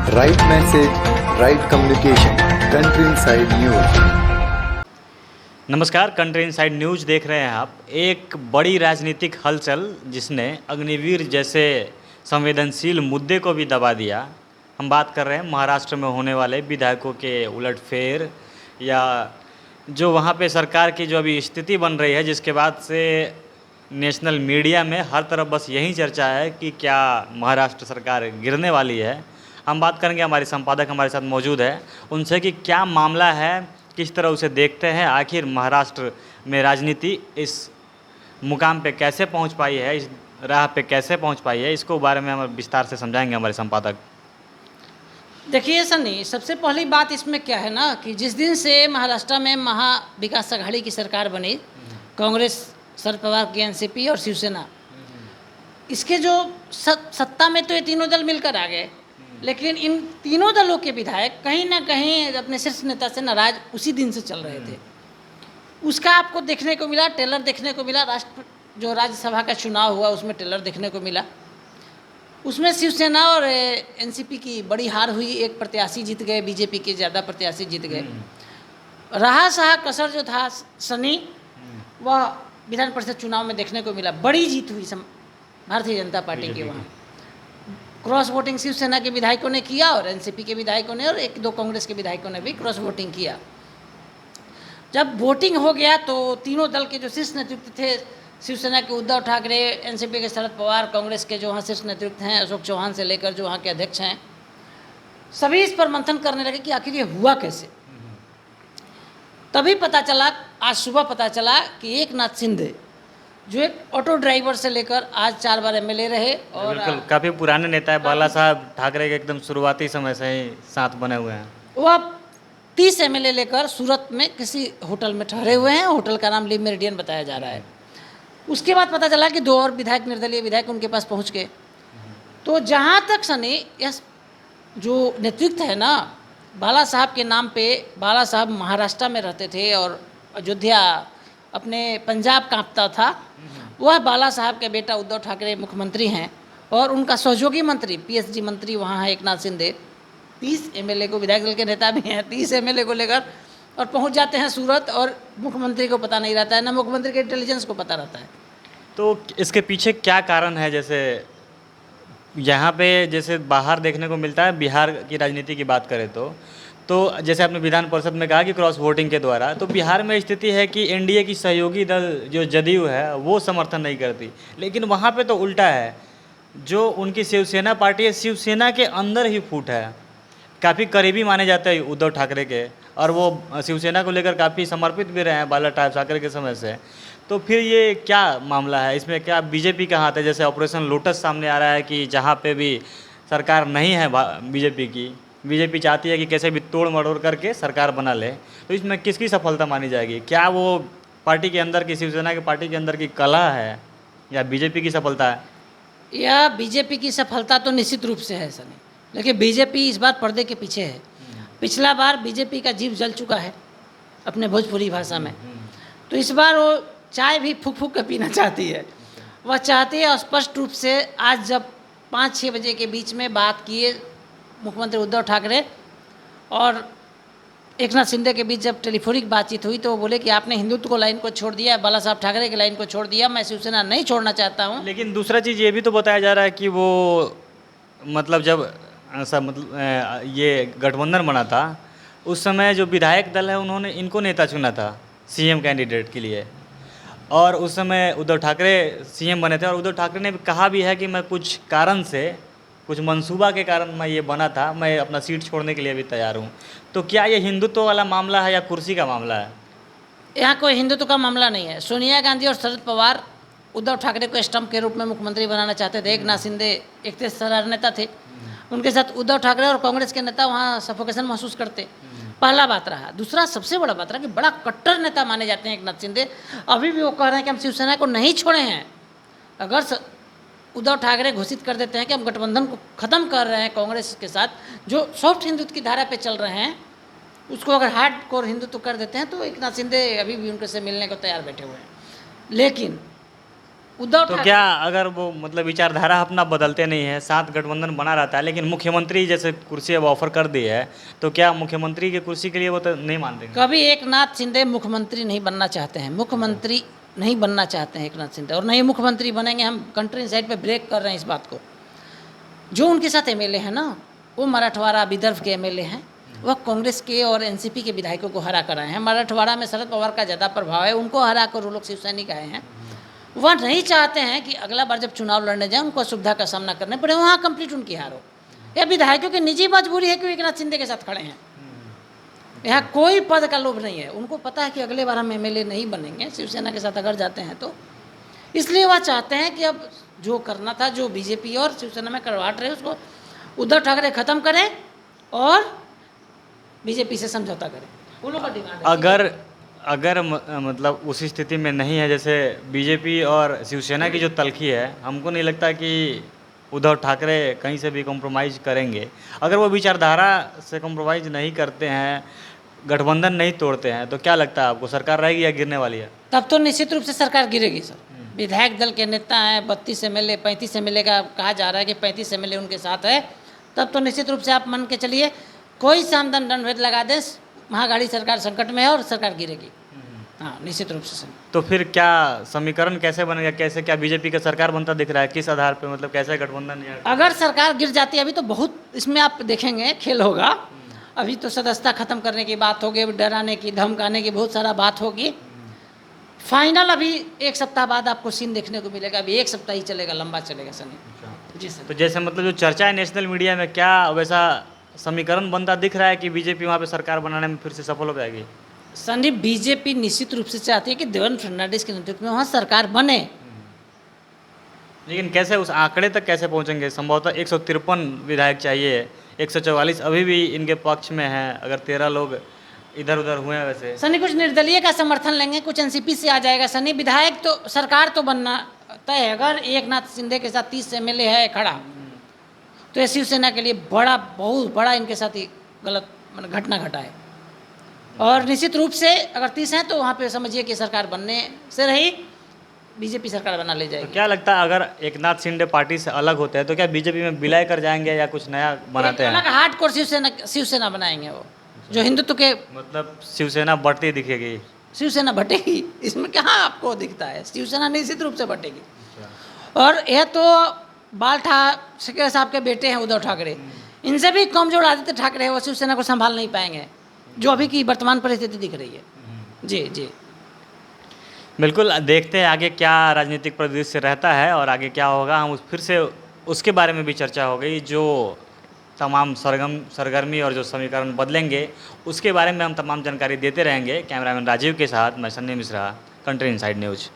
Right message, right communication, country inside news. नमस्कार, country inside news देख रहे हैं आप। एक बड़ी राजनीतिक हलचल जिसने अग्निवीर जैसे संवेदनशील मुद्दे को भी दबा दिया। हम बात कर रहे हैं महाराष्ट्र में होने वाले विधायकों के उलटफेर या जो वहाँ पे सरकार की जो अभी स्थिति बन रही है, जिसके बाद से नेशनल मीडिया में हर तरफ बस यही चर्चा है कि क्या महाराष्ट्र सरकार गिरने वाली है। हम बात करेंगे, हमारे संपादक हमारे साथ मौजूद है, उनसे कि क्या मामला है, किस तरह उसे देखते हैं, आखिर महाराष्ट्र में राजनीति इस मुकाम पे कैसे पहुंच पाई है, इस राह पे कैसे पहुंच पाई है, इसको बारे में हम विस्तार से समझाएंगे हमारे संपादक। देखिए सनी, सबसे पहली बात इसमें क्या है ना कि जिस दिन से महाराष्ट्र में महा विकास आघाड़ी की सरकार बनी, कांग्रेस, शरद पवार की एनसीपी और शिवसेना, इसके जो सत्ता में तो ये तीनों दल मिलकर आ गए, लेकिन इन तीनों दलों के विधायक कहीं ना कहीं अपने शीर्ष नेता से नाराज उसी दिन से चल रहे थे। उसका आपको देखने को मिला, टेलर देखने को मिला। जो राज्यसभा का चुनाव हुआ उसमें टेलर देखने को मिला। उसमें शिवसेना और एनसीपी की बड़ी हार हुई। एक प्रत्याशी जीत गए, बीजेपी के ज़्यादा प्रत्याशी जीत गए। रहा सहा कसर जो था सनी, वह विधान परिषद चुनाव में देखने को मिला। बड़ी जीत हुई भारतीय जनता पार्टी के वहाँ। क्रॉस वोटिंग शिवसेना के विधायकों ने किया और एनसीपी के विधायकों ने और एक दो कांग्रेस के विधायकों ने भी क्रॉस वोटिंग किया। जब वोटिंग हो गया तो तीनों दल के जो शीर्ष नेतृत्व थे, शिवसेना के उद्धव ठाकरे, एनसीपी के शरद पवार, कांग्रेस के जो वहाँ शीर्ष नेतृत्व हैं अशोक चौहान से लेकर जो वहाँ के अध्यक्ष हैं, सभी इस पर मंथन करने लगे कि आखिर ये हुआ कैसे। तभी पता चला, आज सुबह पता चला कि एकनाथ शिंदे जो एक ऑटो ड्राइवर से लेकर आज 4 बार एमएलए रहे और बिल्कुल काफ़ी पुराने नेता है, बाला साहब ठाकरे के एकदम शुरुआती समय से ही साथ बने हुए हैं। वह 30 एमएलए लेकर सूरत में किसी होटल में ठहरे हुए हैं। होटल का नाम लिव मेरिडियन बताया जा रहा है। उसके बाद पता चला कि 2 और विधायक, निर्दलीय विधायक उनके पास पहुंच गए। तो जहाँ तक सनी यह जो नेतृत्व है ना, बाला साहब के नाम पे, बाला साहब महाराष्ट्र में रहते थे और अयोध्या अपने पंजाब कांपता था। वह बाला साहब के बेटा उद्धव ठाकरे मुख्यमंत्री हैं और उनका सहयोगी मंत्री, पीएसजी मंत्री वहाँ है एकनाथ शिंदे। 30 एमएलए को, विधायक दल के नेता भी हैं, 30 एमएलए को लेकर और पहुँच जाते हैं सूरत और मुख्यमंत्री को पता नहीं रहता है, ना मुख्यमंत्री के इंटेलिजेंस को पता रहता है। तो इसके पीछे क्या कारण है? जैसे यहाँ पे जैसे बाहर देखने को मिलता है, बिहार की राजनीति की बात करें तो जैसे आपने विधान परिषद में कहा कि क्रॉस वोटिंग के द्वारा, तो बिहार में स्थिति है कि एनडीए की सहयोगी दल जो जदयू है वो समर्थन नहीं करती, लेकिन वहाँ पे तो उल्टा है। जो उनकी शिवसेना पार्टी है, शिवसेना के अंदर ही फूट है। काफ़ी करीबी माने जाते हैं उद्धव ठाकरे के और वो शिवसेना को लेकर काफ़ी समर्पित भी रहे हैं बाला ठाकरे के समय से। तो फिर ये क्या मामला है? इसमें क्या बीजेपी का हाथ है? जैसे ऑपरेशन लोटस सामने आ रहा है कि जहाँ पे भी सरकार नहीं है बीजेपी चाहती है कि कैसे भी तोड़ मरोड़ करके सरकार बना ले, तो इसमें किसकी सफलता मानी जाएगी? क्या वो पार्टी के अंदर की, शिवसेना की पार्टी के अंदर की कला है या बीजेपी की सफलता है? या बीजेपी की सफलता तो निश्चित रूप से है सनी, लेकिन बीजेपी इस बार पर्दे के पीछे है। पिछला बार बीजेपी का जीव जल चुका है अपने भोजपुरी भाषा में, तो इस बार वो चाय भी फूक फूक कर पीना चाहती है। वह चाहती है स्पष्ट रूप से। आज जब 5-6 बजे के बीच में बात किए मुख्यमंत्री उद्धव ठाकरे और एकनाथ शिंदे के बीच जब टेलीफोनिक बातचीत हुई तो वो बोले कि आपने हिंदुत्व को लाइन को छोड़ दिया, बाला साहब ठाकरे की लाइन को छोड़ दिया, मैं शिवसेना नहीं छोड़ना चाहता हूँ। लेकिन दूसरा चीज़ ये भी तो बताया जा रहा है कि वो मतलब जब ऐसा ये गठबंधन बना था उस समय जो विधायक दल है उन्होंने इनको नेता चुना था सीएम कैंडिडेट के लिए, और उस समय उद्धव ठाकरे सीएम बने थे और उद्धव ठाकरे ने कहा भी है कि मैं कुछ कारण से, कुछ मंसूबा के कारण मैं ये बना था, मैं अपना सीट छोड़ने के लिए भी तैयार हूँ। तो क्या ये हिंदुत्व वाला मामला है या कुर्सी का मामला है? यहाँ कोई हिंदुत्व का मामला नहीं है। सोनिया गांधी और शरद पवार उद्धव ठाकरे को स्टंप के रूप में मुख्यमंत्री बनाना चाहते थे। एकनाथ शिंदे एक तेज तर्रार नेता थे, उनके साथ उद्धव ठाकरे और कांग्रेस के नेता वहाँ सफोकेशन महसूस करते। पहला बात रहा। दूसरा सबसे बड़ा बात रहा कि बड़ा कट्टर नेता माने जाते हैं एकनाथ शिंदे। अभी भी वो कह रहे हैं कि हम शिवसेना को नहीं छोड़े हैं। अगर उद्धव ठाकरे घोषित कर देते हैं कि हम गठबंधन को ख़त्म कर रहे हैं कांग्रेस के साथ, जो सॉफ्ट हिंदुत्व की धारा पे चल रहे हैं, उसको अगर हार्ड कोर हिंदुत्व कर देते हैं तो एकनाथ शिंदे अभी भी उनके से मिलने को तैयार बैठे हुए हैं। लेकिन उद्धव तो ठाकरे क्या अगर वो मतलब विचारधारा अपना बदलते नहीं है, साथ गठबंधन बना रहता है, लेकिन मुख्यमंत्री जैसे कुर्सी अब ऑफर कर दी है, तो क्या मुख्यमंत्री की कुर्सी के लिए वो तो नहीं मान देंगे? कभी एक नाथ शिंदे मुख्यमंत्री नहीं बनना चाहते हैं, मुख्यमंत्री नहीं बनना चाहते हैं एक नाथ शिंदे, और नहीं मुख्यमंत्री बनेंगे। हम कंट्री साइड पे ब्रेक कर रहे हैं इस बात को। जो उनके साथ एमएलए हैं ना, वो मराठवाड़ा विदर्भ के एमएलए हैं, वह कांग्रेस के और एनसीपी के विधायकों को हरा कर आए हैं। मराठवाड़ा में शरद पवार का ज़्यादा प्रभाव है, उनको हरा कर वो लोग शिवसैनिक आए हैं। वह नहीं चाहते हैं कि अगला बार जब चुनाव लड़ने जाए उनको असुविधा का सामना करने पड़े, वहाँ कंप्लीट उनकी हार हो। यह विधायकों की निजी मजबूरी है कि वो एक नाथ शिंदे के साथ खड़े हैं। यहाँ कोई पद का लोभ नहीं है, उनको पता है कि अगले बार हम एमएलए नहीं बनेंगे शिवसेना के साथ अगर जाते हैं तो। इसलिए वह चाहते हैं कि अब जो करना था, जो बीजेपी और शिवसेना में करवाट रहे, उसको उद्धव ठाकरे खत्म करें और बीजेपी से समझौता करें। उन लोगों का डिमांड है। अगर मतलब उस स्थिति में नहीं है, जैसे बीजेपी और शिवसेना की जो तलखी है, हमको नहीं लगता कि उद्धव ठाकरे कहीं से भी कॉम्प्रोमाइज़ करेंगे। अगर वो विचारधारा से कॉम्प्रोमाइज़ नहीं करते हैं, गठबंधन नहीं तोड़ते हैं, तो क्या लगता है आपको, सरकार रहेगी या गिरने वाली है? तब तो निश्चित रूप से सरकार गिरेगी सर। विधायक दल के नेता हैं, 32 एमएलए 35 एमएलए का कहा जा रहा है कि 35 एमएलए उनके साथ है, तब तो निश्चित रूप से आप मान के चलिए कोई सामदान दंड लगा दें, महागाड़ी सरकार संकट में है और सरकार गिरेगी। हाँ, निश्चित रूप से सर। तो फिर क्या समीकरण कैसे बनेगा, कैसे क्या बीजेपी का सरकार बनता दिख रहा है, किस आधार पे, मतलब कैसे गठबंधन अगर सरकार गिर जाती है, अभी तो बहुत इसमें आप देखेंगे खेल होगा। अभी तो सदस्यता खत्म करने की बात होगी, डराने की धमकाने की बहुत सारा बात होगी। फाइनल अभी एक सप्ताह बाद आपको सीन देखने को मिलेगा। अभी एक सप्ताह ही चलेगा, लंबा चलेगा सनी जी सर। तो जैसे मतलब जो चर्चा है नेशनल मीडिया में, क्या वैसा समीकरण बनता दिख रहा है कि बीजेपी वहाँ पे सरकार बनाने में फिर से सफल हो जाएगी? सनी, बीजेपी निश्चित रूप से चाहती है कि देवेंद्र फडणवीस के नेतृत्व में वहाँ सरकार बने, लेकिन कैसे उस आंकड़े तक कैसे पहुंचेंगे? संभवतः 153 विधायक चाहिए, 144 अभी भी इनके पक्ष में हैं, अगर 13 लोग इधर उधर हुए हैं। वैसे सनी कुछ निर्दलीय का समर्थन लेंगे, कुछ एनसीपी से आ जाएगा। सनी विधायक तो सरकार तो बनना तय है। अगर एक नाथ शिंदे के साथ 30 एमएलए है खड़ा, तो ये शिवसेना के लिए बहुत बड़ा इनके साथ ही गलत घटना घटा है। और निश्चित रूप से अगर 30 हैं तो वहाँ पे समझिए कि सरकार बनने से रही, बीजेपी सरकार बना ले जाएगी। तो क्या लगता है, अगर एक नाथ शिंदे पार्टी से अलग होते हैं तो क्या बीजेपी में विलय कर जाएंगे या कुछ नया बनाते हैं? अलग हार्डकोर शिवसेना बनाएंगे वो, जो हिंदुत्व के, मतलब शिवसेना बढ़ती दिखेगी? शिवसेना बटेगी, इसमें कहाँ आपको दिखता है? शिवसेना निश्चित रूप से बटेगी। और यह तो बाल ठाकरे साहब के बेटे हैं उद्धव ठाकरे, इनसे भी कमजोर आदित्य ठाकरे है, वो शिवसेना को संभाल नहीं पाएंगे, जो अभी की वर्तमान परिस्थिति दिख रही है। जी जी बिल्कुल, देखते हैं आगे क्या राजनीतिक परिदृश्य रहता है और आगे क्या होगा। हम फिर से उसके बारे में भी चर्चा हो गई, जो तमाम सरगर्मी और जो समीकरण बदलेंगे उसके बारे में हम तमाम जानकारी देते रहेंगे। कैमरामैन राजीव के साथ मैं Sunny Mishra, country inside news.